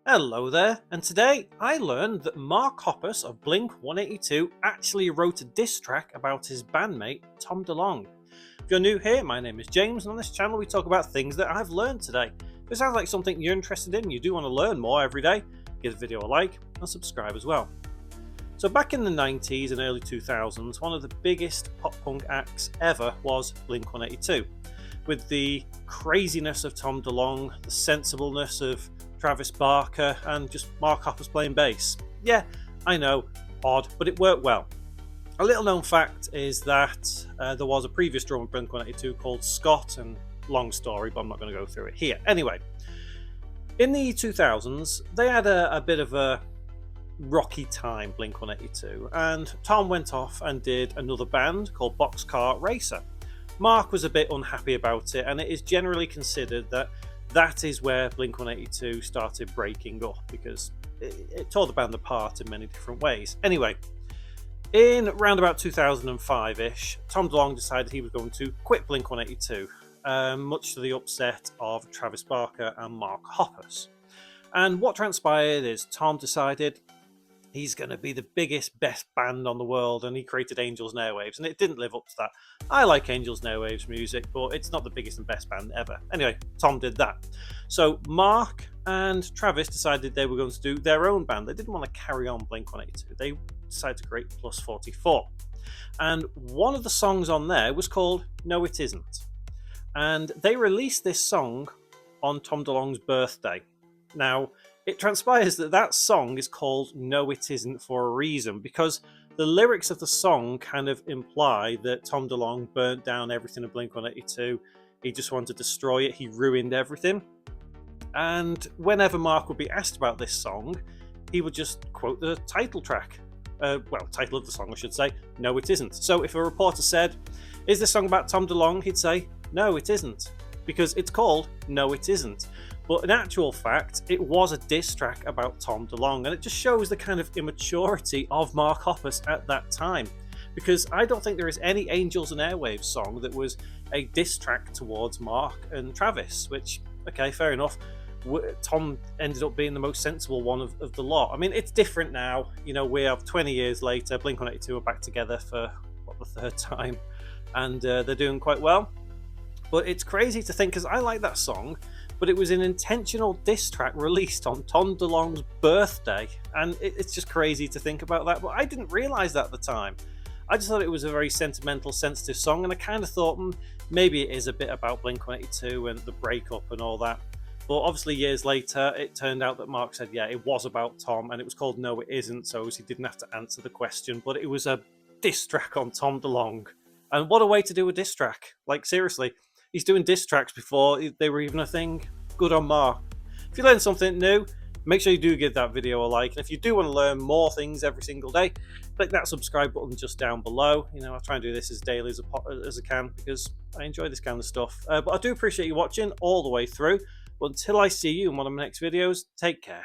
Hello there, and today I learned that Mark Hoppus of Blink-182 actually wrote a diss track about his bandmate Tom DeLonge. If you're new here, my name is James, and on this channel we talk about things that I've learned today. If it sounds like something you're interested in, you do want to learn more every day, give the video a like and subscribe as well. So back in the 90s and early 2000s, one of the biggest pop punk acts ever was Blink-182. With the craziness of Tom DeLonge, the sensibleness of Travis Barker, and just Mark Hoppus playing bass. Yeah, I know, odd, but it worked well. A little known fact is that there was a previous drummer of Blink-182 called Scott, and long story, but I'm not going to go through it here. Anyway, in the 2000s, they had a bit of a rocky time, Blink-182, and Tom went off and did another band called Boxcar Racer. Mark was a bit unhappy about it, and it is generally considered that is where Blink-182 started breaking up, because it tore the band apart in many different ways. Anyway, in around about 2005-ish, Tom DeLonge decided he was going to quit Blink-182, much to the upset of Travis Barker and Mark Hoppus. And what transpired is Tom decided he's going to be the biggest, best band on the world, and he created Angels and Airwaves, and it didn't live up to that. I like Angels and Airwaves music, but it's not the biggest and best band ever. Anyway, Tom did that. So Mark and Travis decided they were going to do their own band. They didn't want to carry on Blink-182. They decided to create Plus 44. And one of the songs on there was called No It Isn't. And they released this song on Tom DeLonge's birthday. Now, it transpires that that song is called No It Isn't for a reason, because the lyrics of the song kind of imply that Tom DeLonge burnt down everything in Blink-182. He just wanted to destroy it. He ruined everything. And whenever Mark would be asked about this song, he would just quote the title track. Title of the song, I should say. No, it isn't. So if a reporter said, "Is this song about Tom DeLonge?" he'd say, "No, it isn't," because it's called No It Isn't. But in actual fact, it was a diss track about Tom DeLonge, and it just shows the kind of immaturity of Mark Hoppus at that time. Because I don't think there is any Angels and Airwaves song that was a diss track towards Mark and Travis, which, okay, fair enough. Tom ended up being the most sensible one of the lot. I mean, it's different now. You know, we have 20 years later, Blink-182 are back together for, the third time, and they're doing quite well. But it's crazy to think, because I like that song, but it was an intentional diss track released on Tom DeLonge's birthday, and it's just crazy to think about that. But I didn't realise that at the time. I just thought it was a very sentimental, sensitive song, and I kind of thought maybe it is a bit about Blink-182 and the breakup and all that. But obviously years later, it turned out that Mark said, yeah, it was about Tom, and it was called No It Isn't, so he didn't have to answer the question. But it was a diss track on Tom DeLonge. And what a way to do a diss track. Like, seriously. He's doing diss tracks before they were even a thing. Good on Mark. If you learned something new, make sure you do give that video a like. And if you do want to learn more things every single day, click that subscribe button just down below. You know, I try and do this as daily as I can, because I enjoy this kind of stuff. But I do appreciate you watching all the way through. But until I see you in one of my next videos, take care.